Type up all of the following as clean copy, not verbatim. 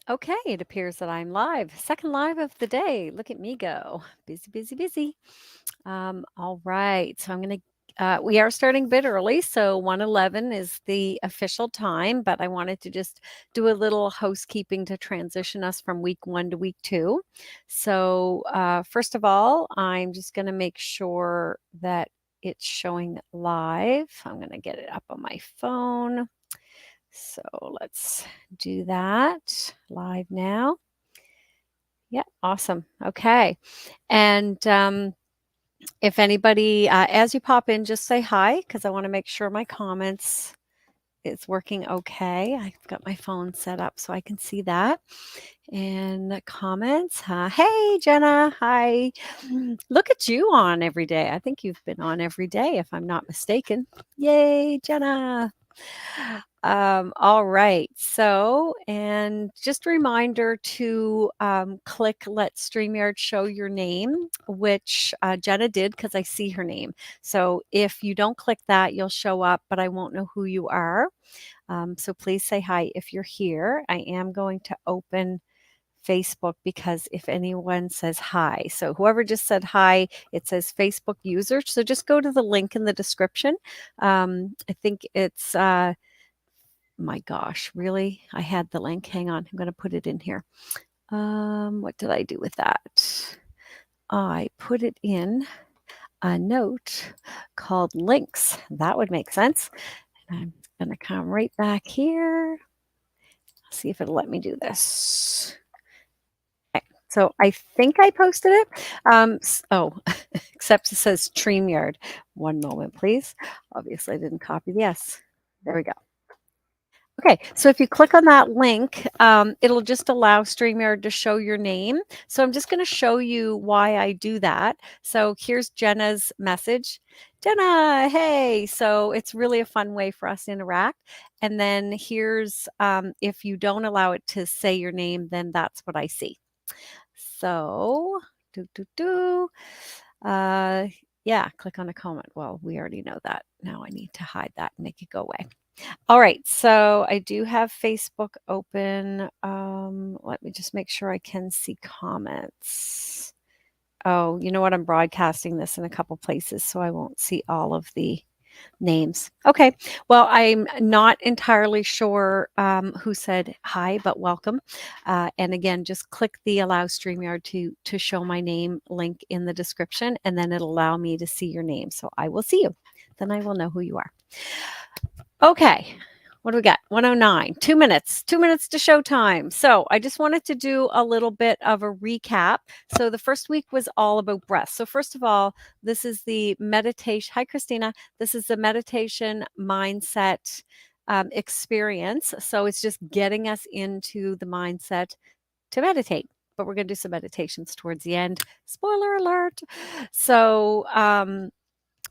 Okay, it appears that I'm live. Second live of the day. Look at me go. Busy, busy, busy. All right. So we are starting a bit early. So 1:11 is the official time, but I wanted to just do a little housekeeping to transition us from week 1 to week 2. So, first of all, I'm just going to make sure that it's showing live. I'm going to get it up on my phone. So let's do that live now. Yeah, awesome. Okay. And if anybody, as you pop in, just say hi because I want to make sure my comments is working okay. I've got my phone set up so I can see that. And the comments. Hey, Jenna. Hi. Look at you on every day. I think you've been on every day, if I'm not mistaken. Yay, Jenna. All right. So, and just a reminder to click Let StreamYard Show Your Name, which Jenna did because I see her name. So if you don't click that, you'll show up, but I won't know who you are. So please say hi if you're here. I am going to open Facebook because if anyone says hi, so whoever just said hi, it says Facebook user. So just go to the link in the description. I think it's my gosh, really? I had the link. Hang on. I'm going to put it in here. What did I do with that? I put it in a note called links. That would make sense. And I'm going to come right back here. See if it'll let me do this. Okay. So I think I posted it. Except it says StreamYard. One moment, please. Obviously, I didn't copy the S. There we go. Okay, so if you click on that link, it'll just allow StreamYard to show your name. So I'm just going to show you why I do that. So here's Jenna's message. Jenna, hey. So it's really a fun way for us to interact. And then here's, if you don't allow it to say your name, then that's what I see. So, yeah, click on a comment. Well, we already know that. Now I need to hide that and make it go away. All right, so I do have Facebook open. Let me just make sure I can see comments. Oh, you know what? I'm broadcasting this in a couple places, so I won't see all of the names. Okay, well, I'm not entirely sure who said hi, but welcome. And again, just click the Allow StreamYard to show my name link in the description, and then it'll allow me to see your name. So I will see you. Then I will know who you are. Okay, what do we got? 109, 2 minutes to showtime. So I just wanted to do a little bit of a recap. So the first week was all about breath. So first of all, this is the meditation. Hi, Christina. This is the meditation mindset experience. So it's just getting us into the mindset to meditate. But we're going to do some meditations towards the end. Spoiler alert.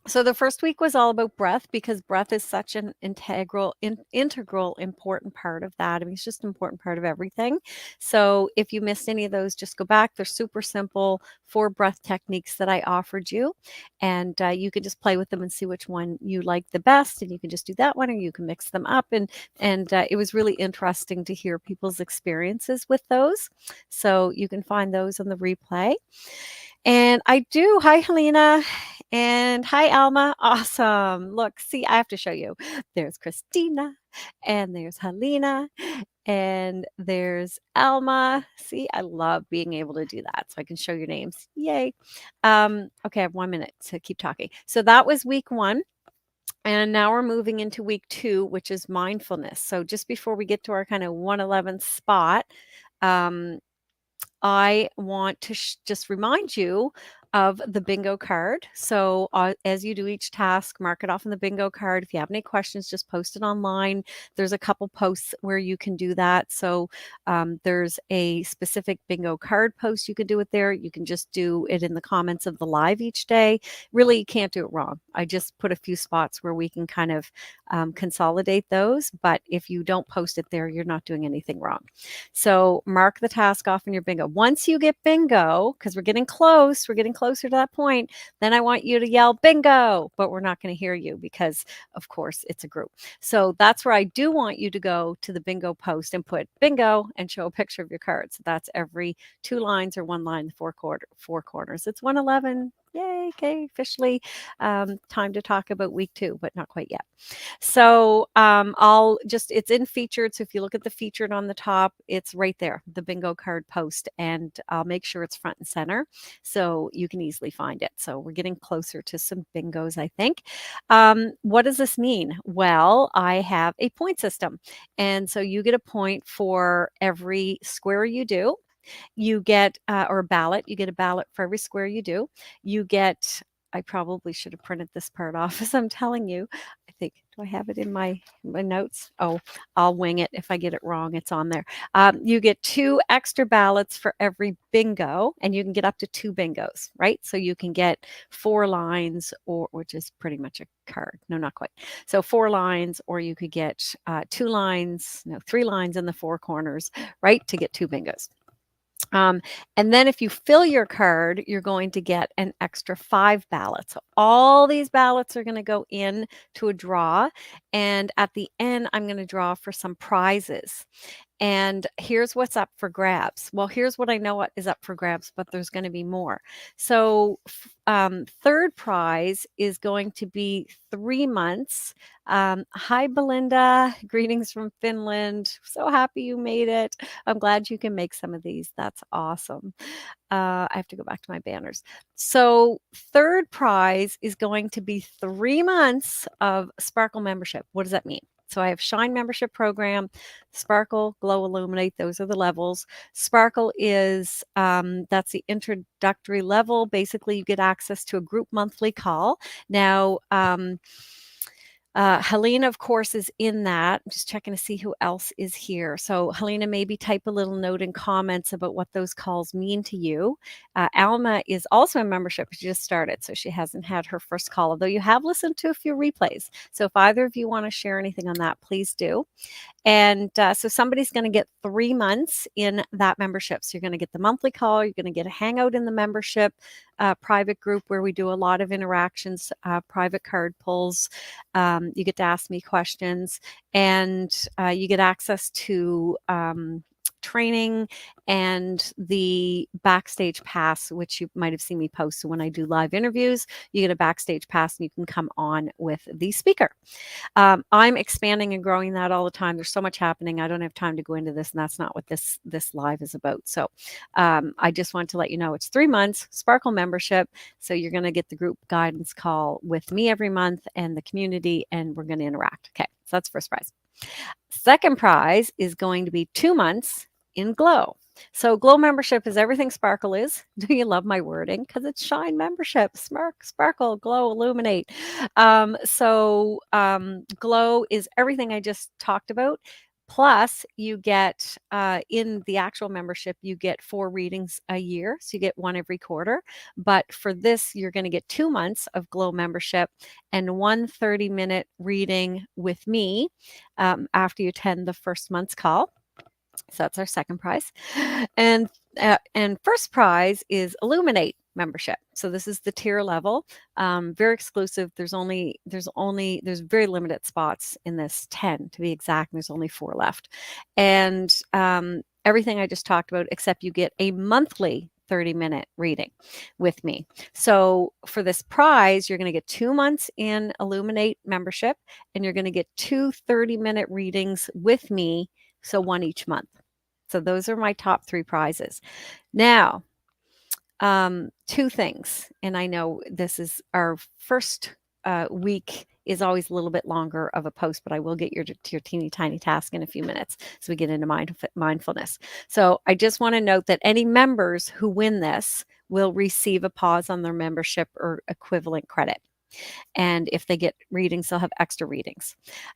So the first week was all about breath because breath is such an integral, important part of that. I mean, it's just an important part of everything. So if you missed any of those, just go back. They're super simple 4 breath techniques that I offered you. And you can just play with them and see which one you like the best. And you can just do that one or you can mix them up. And it was really interesting to hear people's experiences with those. So you can find those on the replay. And I do. Hi, Helena. And hi, Alma. Awesome. Look, see, I have to show you. There's Christina, and there's Helena, and there's Alma. See, I love being able to do that. So I can show your names. Yay. Okay, I have 1 minute to keep talking. So that was week 1. And now we're moving into week 2, which is mindfulness. So just before we get to our kind of 111 spot, I want to just remind you of the bingo card. So as you do each task, mark it off on the bingo card. If you have any questions, just post it online. There's a couple posts where you can do that. So there's a specific bingo card post. You can do it there. You can just do it in the comments of the live each day. Really, you can't do it wrong. I just put a few spots where we can kind of consolidate those. But if you don't post it there, you're not doing anything wrong. So mark the task off in your bingo. Once you get bingo, because we're getting close closer to that point, then I want you to yell bingo, but we're not going to hear you because, of course, it's a group. So that's where I do want you to go to the bingo post and put bingo and show a picture of your cards. That's every 2 lines or 1 line, four corners. It's 111. Yay, okay, officially time to talk about week 2, but not quite yet. So it's in featured. So if you look at the featured on the top, it's right there, the bingo card post, and I'll make sure it's front and center so you can easily find it. So we're getting closer to some bingos, I think. What does this mean? Well, I have a point system. And so you get a point for every square you do. You get, or a ballot, you get a ballot for every square you do. You get, I probably should have printed this part off as I'm telling you. I think, do I have it in my notes? Oh, I'll wing it. If I get it wrong, it's on there. You get 2 extra ballots for every bingo, and you can get up to 2 bingos, right? So you can get 4 lines, or which is pretty much a card. No, not quite. So 4 lines, or you could get 2 lines, no, 3 lines in the 4 corners, right, to get 2 bingos. And then if you fill your card, you're going to get an extra 5 ballots. So all these ballots are going to go in to a draw. And at the end, I'm going to draw for some prizes. And here's what's up for grabs. Well, here's what I know what is up for grabs, but there's going to be more. So third prize is going to be 3 months. Hi, Belinda. Greetings from Finland. So happy you made it. I'm glad you can make some of these. That's awesome. I have to go back to my banners. So third prize is going to be 3 months of Sparkle membership. What does that mean? So I have Shine membership program, Sparkle, Glow, Illuminate. Those are the levels. Sparkle is, that's the introductory level. Basically, you get access to a group monthly call. Now, Helena, of course, is in that. I'm just checking to see who else is here. So Helena, maybe type a little note in comments about what those calls mean to you. Alma is also in membership. She just started, so she hasn't had her first call, although you have listened to a few replays. So if either of you want to share anything on that, please do. And so somebody's going to get 3 months in that membership. So you're going to get the monthly call. You're going to get a hangout in the membership private group where we do a lot of interactions, private card pulls. You get to ask me questions, and you get access to training and the backstage pass, which you might have seen me post. So when I do live interviews, you get a backstage pass and you can come on with the speaker. I'm expanding and growing that all the time. There's so much happening. I don't have time to go into this, and that's not what this live is about. So I just want to let you know it's 3 months Sparkle membership. So you're going to get the group guidance call with me every month and the community, and we're going to interact. Okay, so that's first prize. Second prize is going to be 2 months in Glow. So Glow membership is everything Sparkle is. Do you love my wording? Because it's Shine membership, Sparkle, Glow, Illuminate. Glow is everything I just talked about. Plus, you get in the actual membership, you get 4 readings a year. So you get 1 every quarter. But for this, you're going to get 2 months of Glow membership and 1 30-minute reading with me after you attend the first month's call. So that's our second prize. And first prize is Illuminate membership. So this is the tier level, very exclusive. There's very limited spots in this, 10 to be exact. And there's only 4 left. And everything I just talked about, except you get a monthly 30-minute reading with me. So for this prize, you're going to get 2 months in Illuminate membership, and you're going to get 2 30-minute readings with me. So 1 each month. So those are my top 3 prizes. Now, 2 things, and I know this is our first week is always a little bit longer of a post, but I will get to your teeny tiny task in a few minutes as we get into mindfulness. So I just want to note that any members who win this will receive a pause on their membership or equivalent credit. And if they get readings, they'll have extra readings.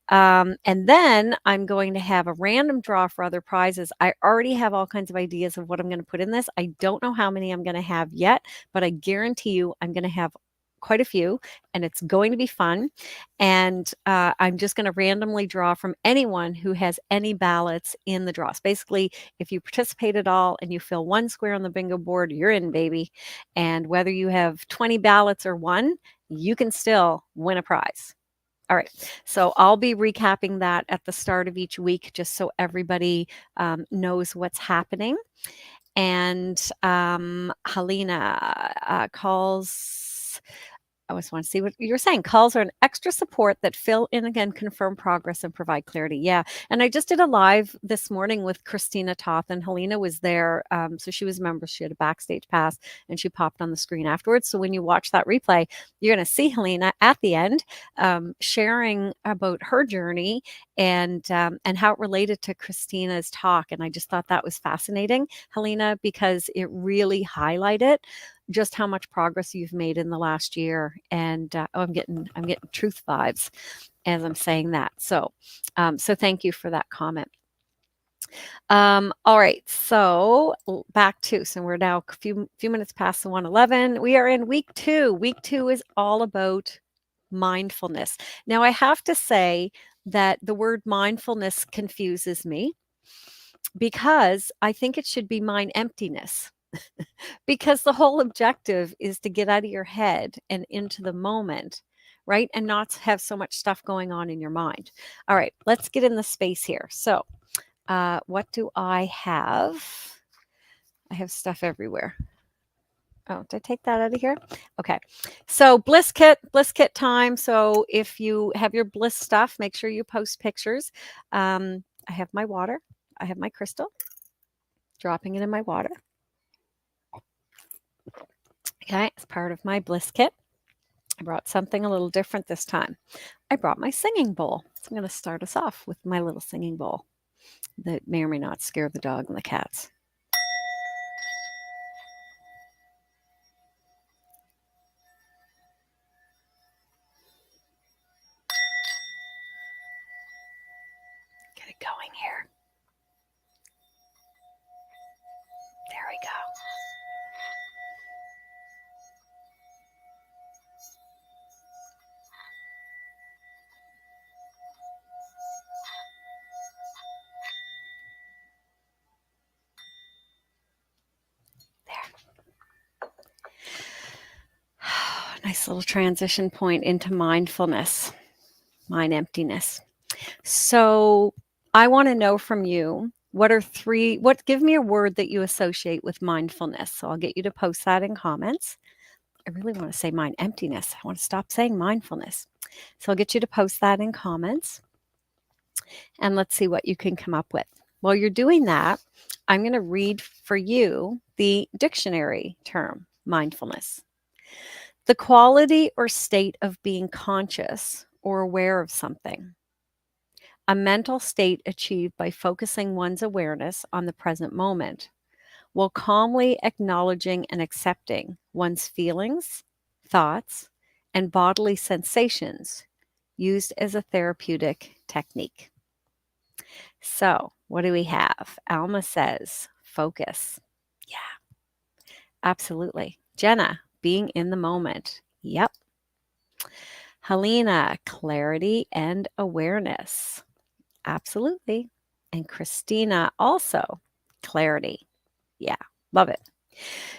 And then I'm going to have a random draw for other prizes. I already have all kinds of ideas of what I'm going to put in this. I don't know how many I'm going to have yet, but I guarantee you I'm going to have quite a few, and it's going to be fun. And I'm just going to randomly draw from anyone who has any ballots in the draws. Basically, if you participate at all and you fill one square on the bingo board, you're in, baby. And whether you have 20 ballots or one, you can still win a prize. All right, so I'll be recapping that at the start of each week just so everybody knows what's happening. And Helena calls. I always want to see what you're saying. Calls are an extra support that fill in again, confirm progress, and provide clarity. Yeah. And I just did a live this morning with Christina Toth, and Helena was there. So she was a member. She had a backstage pass, and she popped on the screen afterwards. So when you watch that replay, you're going to see Helena at the end sharing about her journey and how it related to Christina's talk. And I just thought that was fascinating, Helena, because it really highlighted just how much progress you've made in the last year. And I'm getting truth vibes as I'm saying that. So thank you for that comment. All right, so back to, so we're now a few minutes past the 1:11. We are in week 2. Week 2 is all about mindfulness. Now, I have to say that the word mindfulness confuses me because I think it should be mind emptiness. Because the whole objective is to get out of your head and into the moment, right? And not have so much stuff going on in your mind. All right, let's get in the space here. So, what do I have? I have stuff everywhere. Oh, did I take that out of here? Okay. So bliss kit time. So if you have your bliss stuff, make sure you post pictures. I have my water. I have my crystal. Dropping it in my water. Okay, it's part of my bliss kit. I brought something a little different this time. I brought my singing bowl. So I'm going to start us off with my little singing bowl that may or may not scare the dog and the cats. Get it going here. There we go. Nice little transition point into mindfulness, mind emptiness. So I want to know from you, give me a word that you associate with mindfulness. So I'll get you to post that in comments. I really want to say mind emptiness. I want to stop saying mindfulness. So I'll get you to post that in comments and let's see what you can come up with. While you're doing that, I'm going to read for you the dictionary term, mindfulness. The quality or state of being conscious or aware of something. A mental state achieved by focusing one's awareness on the present moment, while calmly acknowledging and accepting one's feelings, thoughts, and bodily sensations, used as a therapeutic technique. So, what do we have? Alma says, focus. Yeah, absolutely. Jenna, being in the moment. Yep. Helena, clarity and awareness. Absolutely. And Christina, also clarity. Yeah, love it.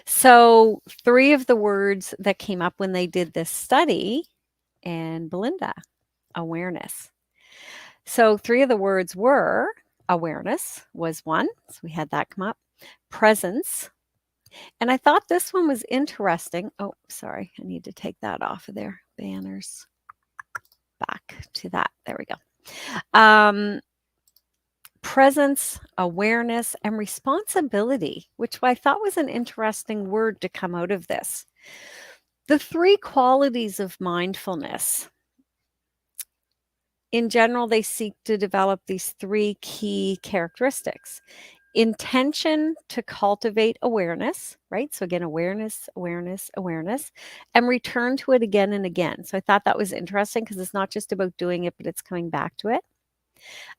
So, 3 of the words that came up when they did this study, and Belinda, awareness. So, 3 of the words were awareness was one. So, we had that come up. Presence. And I thought this one was interesting. Oh, sorry. I need to take that off of there. Banners. Back to that. There we go. Presence, awareness, and responsibility, which I thought was an interesting word to come out of this. The 3 qualities of mindfulness. In general, they seek to develop these 3 key characteristics. Intention to cultivate awareness, right? So again, awareness, awareness, awareness, and return to it again and again. So I thought that was interesting because it's not just about doing it, but it's coming back to it.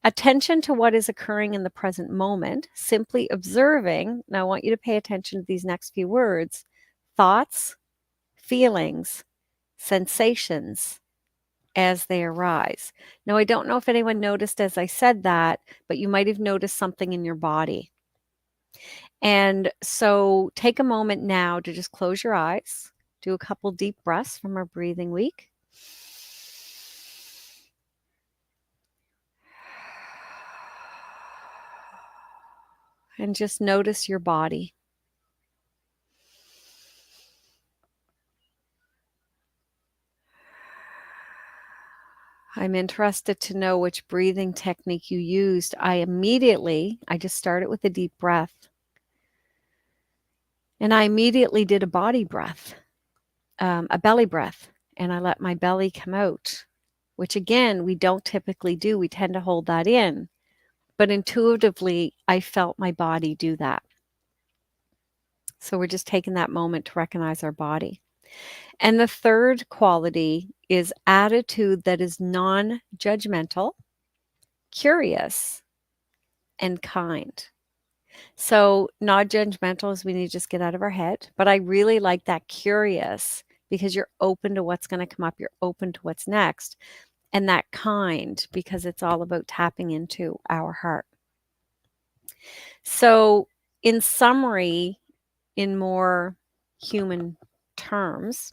Attention to what is occurring in the present moment, simply observing. Now, I want you to pay attention to these next few words: thoughts, feelings, sensations as they arise. Now, I don't know if anyone noticed as I said that, but you might have noticed something in your body. And so take a moment now to just close your eyes, do a couple deep breaths from our breathing week. And just notice your body. I'm interested to know which breathing technique you used. I just started with a deep breath. And I immediately did a body breath, a belly breath, and I let my belly come out, which again, we don't typically do. We tend to hold that in. But intuitively, I felt my body do that. So we're just taking that moment to recognize our body. And the third quality is attitude that is non-judgmental, curious, and kind. So not judgmental is we need to just get out of our head. But I really like that curious because you're open to what's going to come up. You're open to what's next. And that kind because it's all about tapping into our heart. So in summary, in more human terms,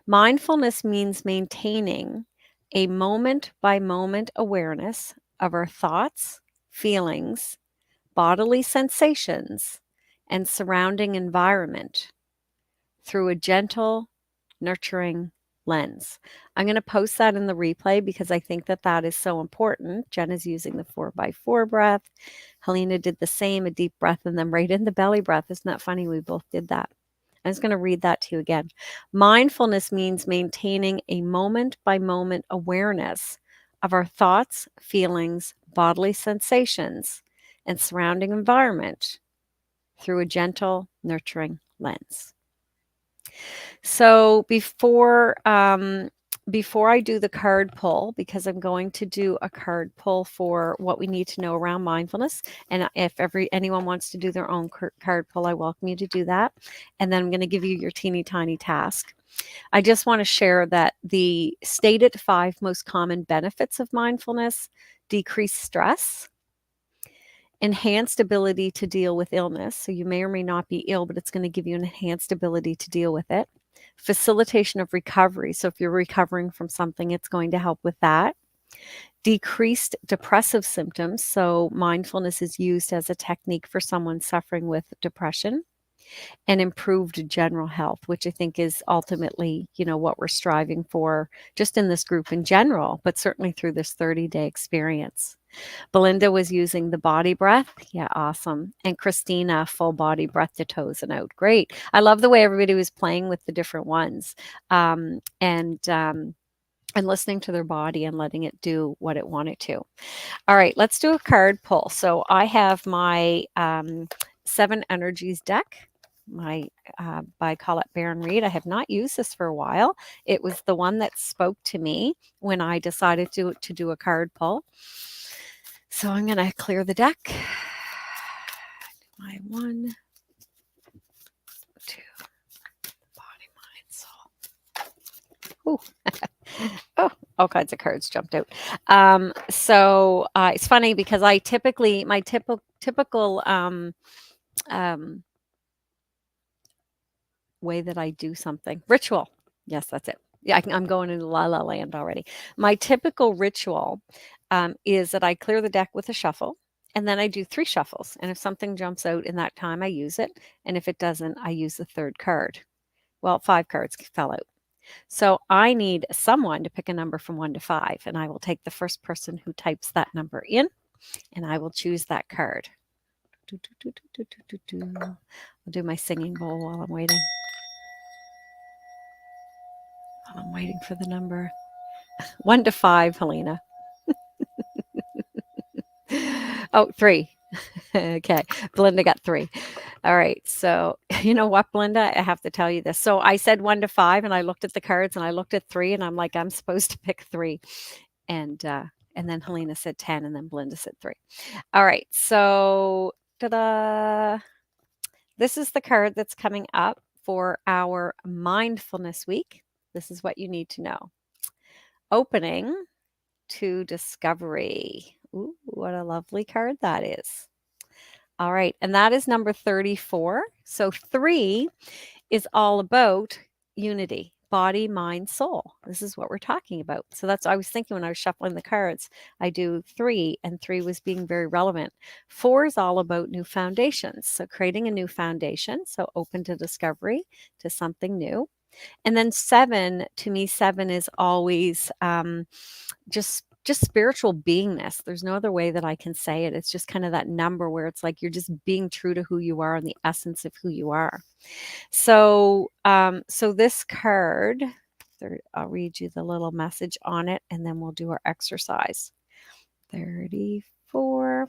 mindfulness means maintaining a moment by moment awareness of our thoughts, feelings, bodily sensations, and surrounding environment through a gentle, nurturing lens. I'm going to post that in the replay because I think that that is so important. Jen is using the 4x4 breath. Helena did the same, a deep breath, and then right in the belly breath. Isn't that funny? We both did that. I'm just going to read that to you again. Mindfulness means maintaining a moment by moment awareness of our thoughts, feelings, bodily sensations, and surrounding environment through a gentle, nurturing lens. So before I do the card pull, because I'm going to do a card pull for what we need to know around mindfulness, and if anyone wants to do their own card pull, I welcome you to do that. And then I'm going to give you your teeny tiny task. I just want to share that the stated 5 most common benefits of mindfulness: decreased stress, enhanced ability to deal with illness. So you may or may not be ill, but it's going to give you an enhanced ability to deal with it. Facilitation of recovery. So if you're recovering from something, it's going to help with that. Decreased depressive symptoms. So mindfulness is used as a technique for someone suffering with depression. And improved general health, which I think is ultimately, what we're striving for just in this group in general, but certainly through this 30-day experience. Belinda was using the body breath. Yeah, awesome. And Christina, full body breath to toes and out. Great. I love the way everybody was playing with the different ones, and listening to their body and letting it do what it wanted to. All right, let's do a card pull. So I have my 7 Energies deck. By Colette Baron Reed. I have not used this for a while. It was the one that spoke to me when I decided to do a card pull. So I'm going to clear the deck. My 1, 2, body, mind, soul. Ooh. Oh, all kinds of cards jumped out. So it's funny because my typical way that I do something. Ritual. Yes, that's it. Yeah, I'm going into la la land already. My typical ritual is that I clear the deck with a shuffle, and then I do 3 shuffles. And if something jumps out in that time, I use it. And if it doesn't, I use the 3rd card. Well, 5 cards fell out. So I need someone to pick a number from 1 to 5, and I will take the first person who types that number in, and I will choose that card. I'll do my singing bowl while I'm waiting. I'm waiting for the number. 1 to 5, Helena. Oh, 3. Okay. Belinda got 3. All right. So you know what, Belinda? I have to tell you this. So I said 1 to 5, and I looked at the cards, and I looked at 3, and I'm like, I'm supposed to pick 3. And then Helena said 10, and then Belinda said 3. All right. So ta-da! This is the card that's coming up for our mindfulness week. This is what you need to know. Opening to discovery. Ooh, what a lovely card that is. All right, and that is number 34. So 3 is all about unity, body, mind, soul. This is what we're talking about. So that's I was thinking when I was shuffling the cards, I do 3 and 3 was being very relevant. 4 is all about new foundations. So creating a new foundation, so open to discovery, to something new. And then 7, to me 7 is always just spiritual beingness. There's no other way that I can say it. It's just kind of that number where it's like you're just being true to who you are and the essence of who you are. So, so this card, I'll read you the little message on it, and then we'll do our exercise. 34.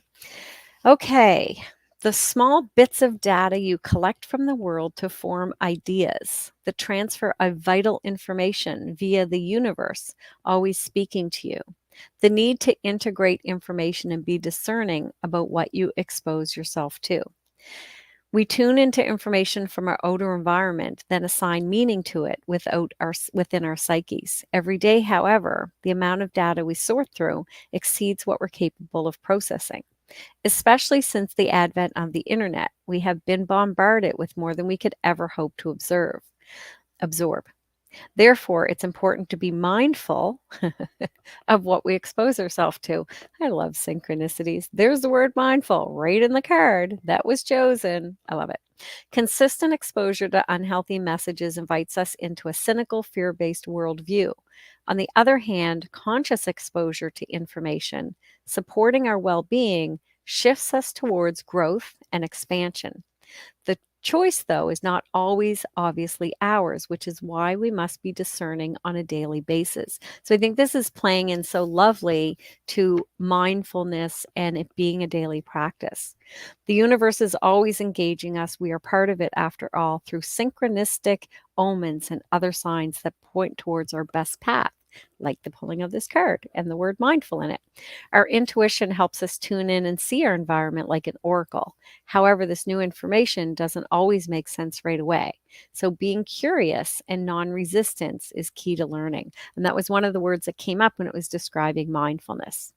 Okay. The small bits of data you collect from the world to form ideas, the transfer of vital information via the universe, always speaking to you. The need to integrate information and be discerning about what you expose yourself to. We tune into information from our outer environment, then assign meaning to it within our psyches. Every day, however, the amount of data we sort through exceeds what we're capable of processing. Especially since the advent of the internet, we have been bombarded with more than we could ever hope to absorb. Therefore, it's important to be mindful of what we expose ourselves to. I love synchronicities. There's the word mindful right in the card that was chosen. I love it. Consistent exposure to unhealthy messages invites us into a cynical, fear based worldview. On the other hand, conscious exposure to information supporting our well being shifts us towards growth and expansion. The choice, though, is not always obviously ours, which is why we must be discerning on a daily basis. So I think this is playing in so lovely to mindfulness and it being a daily practice. The universe is always engaging us. We are part of it, after all, through synchronistic omens and other signs that point towards our best path, like the pulling of this card and the word mindful in it. Our intuition helps us tune in and see our environment like an oracle. However, this new information doesn't always make sense right away. So, being curious and non resistance is key to learning. And that was one of the words that came up when it was describing mindfulness.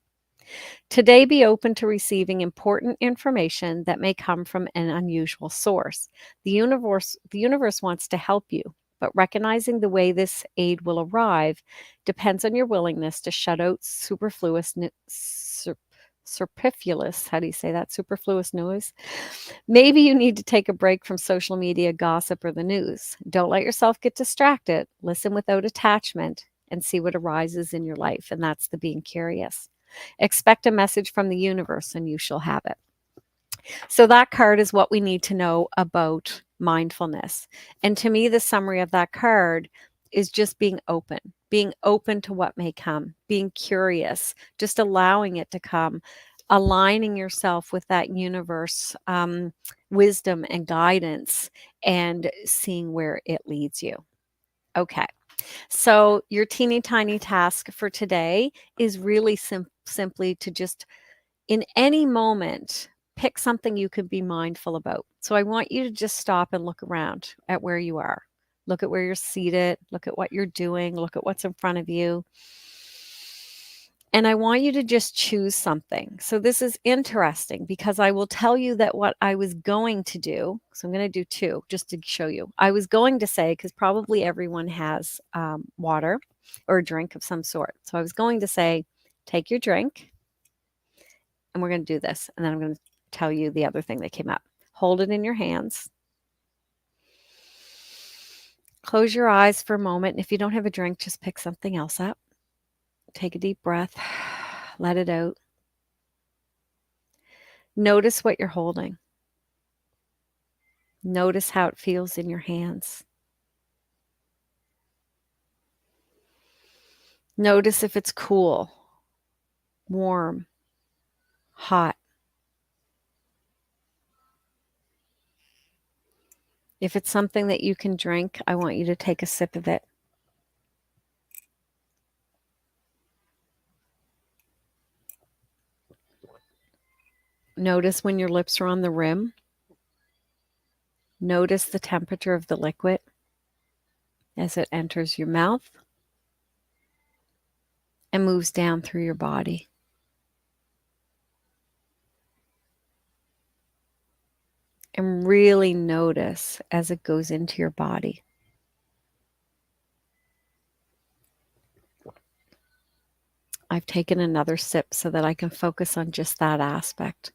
Today, be open to receiving important information that may come from an unusual source. The universe wants to help you, but recognizing the way this aid will arrive depends on your willingness to shut out superfluous, how do you say that? Superfluous noise. Maybe you need to take a break from social media gossip or the news. Don't let yourself get distracted. Listen without attachment and see what arises in your life. And that's the being curious. Expect a message from the universe and you shall have it. So, that card is what we need to know about mindfulness. And to me, the summary of that card is just being open to what may come, being curious, just allowing it to come, aligning yourself with that universe wisdom and guidance, and seeing where it leads you. Okay. So, your teeny tiny task for today is really simply to just, in any moment, pick something you could be mindful about. So, I want you to just stop and look around at where you are. Look at where you're seated, look at what you're doing, look at what's in front of you. And I want you to just choose something. So this is interesting because I will tell you that what I was going to do, so I'm going to do 2 just to show you. I was going to say, because probably everyone has water or a drink of some sort. So I was going to say, take your drink and we're going to do this. And then I'm going to tell you the other thing that came up. Hold it in your hands. Close your eyes for a moment. And if you don't have a drink, just pick something else up. Take a deep breath. Let it out. Notice what you're holding. Notice how it feels in your hands. Notice if it's cool, warm, hot. If it's something that you can drink, I want you to take a sip of it. Notice when your lips are on the rim. Notice the temperature of the liquid. as it enters your mouth and moves down through your body. And really notice as it goes into your body. I've taken another sip so that I can focus on just that aspect.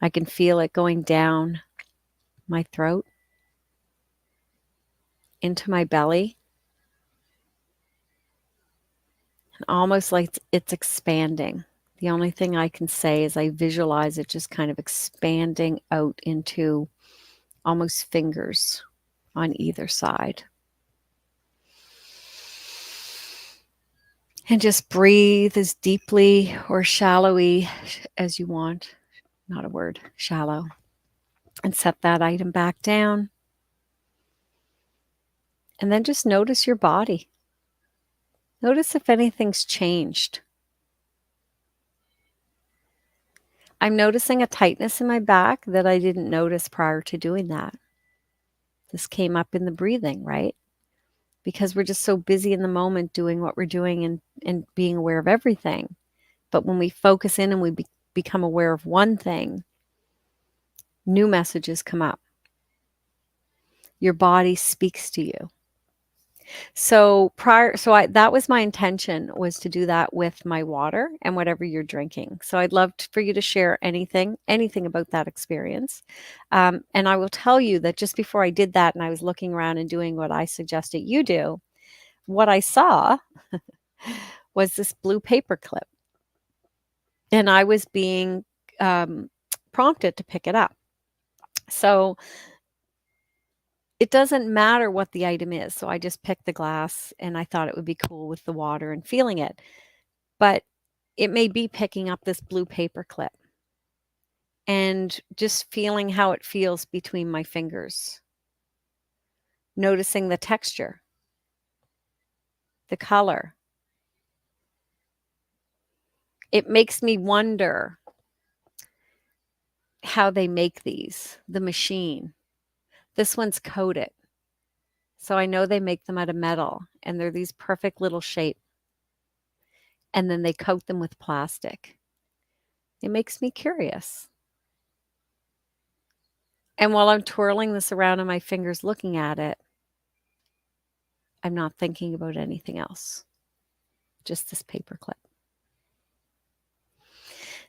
I can feel it going down my throat, into my belly, and almost like it's expanding. The only thing I can say is I visualize it just kind of expanding out into almost fingers on either side. And just breathe as deeply or shallowy as you want. Not a word, shallow. And set that item back down. And then just notice your body. Notice if anything's changed. I'm noticing a tightness in my back that I didn't notice prior to doing that. This came up in the breathing, right? Because we're just so busy in the moment doing what we're doing and being aware of everything. But when we focus in and we become aware of one thing, new messages come up. Your body speaks to you. So that was my intention, was to do that with my water and whatever you're drinking. So I'd love for you to share anything about that experience. And I will tell you that just before I did that and I was looking around and doing what I suggested you do, what I saw was this blue paper clip. And I was being prompted to pick it up. So it doesn't matter what the item is. So I just picked the glass and I thought it would be cool with the water and feeling it. But it may be picking up this blue paper clip and just feeling how it feels between my fingers. Noticing the texture, the color. It makes me wonder how they make these, the machine. This one's coated. So I know they make them out of metal and they're these perfect little shapes. And then they coat them with plastic. It makes me curious. And while I'm twirling this around in my fingers looking at it, I'm not thinking about anything else. Just this paper clip.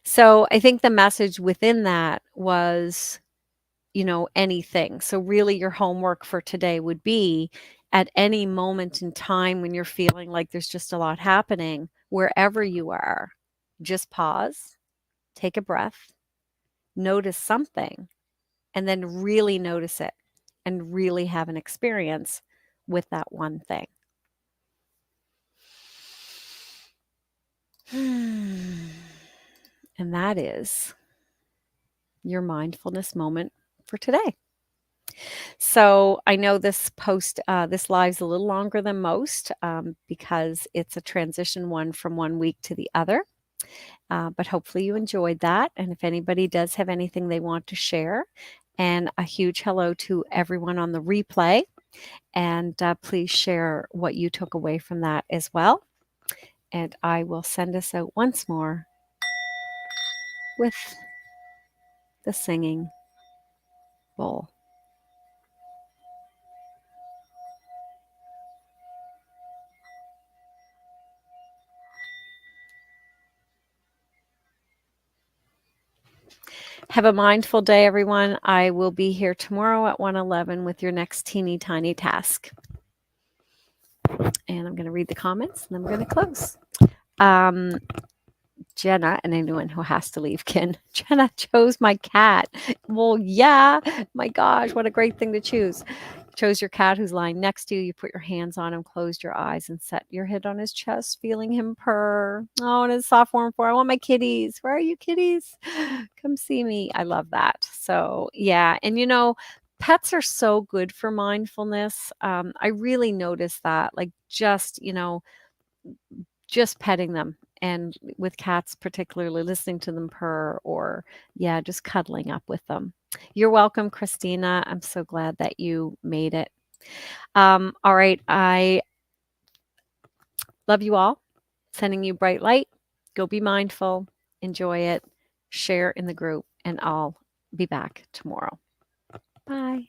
So I think the message within that was, anything. So really your homework for today would be, at any moment in time when you're feeling like there's just a lot happening, wherever you are, just pause, take a breath, notice something, and then really notice it and really have an experience with that one thing. And that is your mindfulness moment for today. So I know this this live's a little longer than most because it's a transition one from one week to the other. But hopefully you enjoyed that. And if anybody does have anything they want to share, and a huge hello to everyone on the replay. And please share what you took away from that as well. And I will send us out once more with the singing bowl. Have a mindful day, everyone. I will be here tomorrow at 1:11 with your next teeny tiny task. And I'm going to read the comments and then we're going to close. Jenna, and anyone who has to leave can. Jenna chose my cat. Well, yeah. My gosh, what a great thing to choose. Chose your cat who's lying next to you. You put your hands on him, closed your eyes, and set your head on his chest, feeling him purr. Oh, and his soft warm fur. I want my kitties. Where are you, kitties? Come see me. I love that. So, yeah. And pets are so good for mindfulness. I really noticed that, like just petting them, and with cats particularly listening to them purr, or just cuddling up with them. You're welcome, Christina. I'm so glad that you made it. All right. I love you all. Sending you bright light. Go be mindful. Enjoy it. Share in the group, and I'll be back tomorrow. Bye.